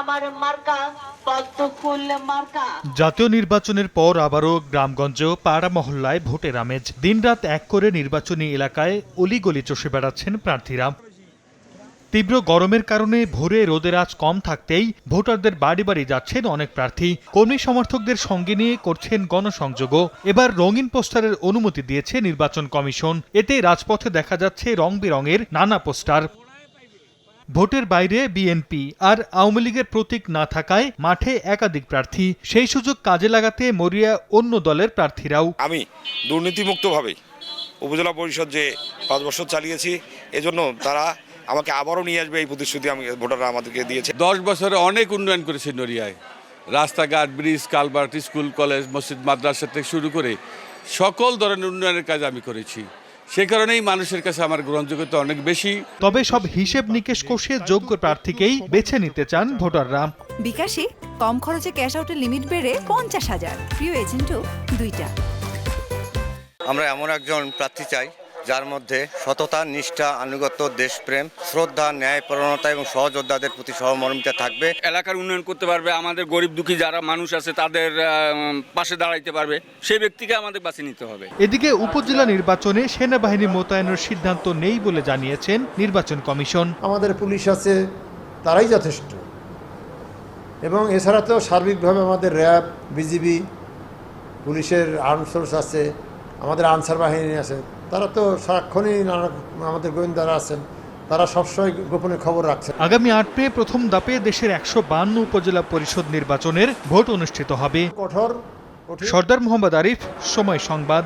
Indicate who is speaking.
Speaker 1: আমার মার্কা পদ্মফুল মার্কা।
Speaker 2: জাতীয় নির্বাচনের পর আবারও গ্রামগঞ্জ পাড়া মহল্লায় ভোটের আমেজ। দিনরাত এক করে নির্বাচনী এলাকায় অলিগলি চষে বেড়াচ্ছেন প্রার্থীরা। তীব্র গরমের কারণে ভোরে রোদের আঁচ কম থাকতেই ভোটারদের বাড়ি বাড়ি যাচ্ছেন অনেক প্রার্থী। কর্মী সমর্থকদের সঙ্গে নিয়ে করছেন গণসংযোগও। এবার রঙিন পোস্টারের অনুমতি দিয়েছে নির্বাচন কমিশন। এতে রাজপথে দেখা যাচ্ছে রং বেরঙের নানা পোস্টার। ভোটের বাইরে বিএনপি আর আওয়ামী লীগের প্রতীক না থাকায় মাঠে একাধিক প্রার্থী। সেই সুযোগ কাজে লাগাতে মরিয়া অন্য দলের প্রার্থীরাও।
Speaker 3: আমি দুর্নীতিমুক্তভাবে উপজেলা পরিষদ যে 5 বছর চালিয়েছি, এজন্য তারা আমাকে আবারও নিয়ে আসবে এই প্রতিশ্রুতি ভোটাররা আমাদেরকে দিয়েছে।
Speaker 4: 10 বছরে অনেক উন্নয়ন করেছে নড়িয়ায়। রাস্তাঘাট, ব্রিজ, কালভার্ট, স্কুল, কলেজ, মসজিদ, মাদ্রাসা থেকে শুরু করে সকল ধরনের উন্নয়নের কাজ আমি করেছি। সে কারণেই মানুষের কাছে আমার গ্রহণযোগ্যতা অনেক বেশি।
Speaker 2: তবে সব হিসেব নিকেশ কষে যোগ্য প্রার্থীকেই বেছে নিতে চান ভোটাররা।
Speaker 5: বিকাশে কম খরচে ক্যাশ আউটের লিমিট বেড়ে 50,000। প্রিয় এজেন্টও 2টা।
Speaker 6: আমরা এমন একজন প্রার্থী চাই যার মধ্যে সততা, নিষ্ঠা, আনুগত্য, দেশপ্রেম, শ্রদ্ধা, ন্যায়পরায়ণতা এবং সহযোদ্ধাদের প্রতি সহমর্মিতা থাকবে।
Speaker 7: এলাকার উন্নয়ন করতে পারবে, আমাদের গরিব দুঃখী যারা মানুষ আছে তাদের পাশে দাঁড়াইতে পারবে, সেই ব্যক্তিকে আমাদের বাছে নিতে হবে।
Speaker 2: এদিকে উপজেলা নির্বাচনে সেনাবাহিনী মোতায়েনের সিদ্ধান্ত নেই বলে জানিয়েছেন নির্বাচন কমিশন।
Speaker 8: আমাদের পুলিশ আছে, তারাই যথেষ্ট। এবং এছাড়া তো সার্বিকভাবে আমাদের র্যাব, বিজিবি, পুলিশের আর্ম ফোর্স আছে, আমাদের আনসার বাহিনী আছে। তারা তো সারাক্ষণই আমাদের গোয়েন্দারা আছেন, তারা সবসময় গোপনে খবর রাখছেন।
Speaker 2: আগামী 8 মে প্রথম ধাপে দেশের 152 উপজেলা পরিষদ নির্বাচনের ভোট অনুষ্ঠিত হবে।
Speaker 8: কঠোর।
Speaker 2: সর্দার মোহাম্মদ আরিফ, সময় সংবাদ।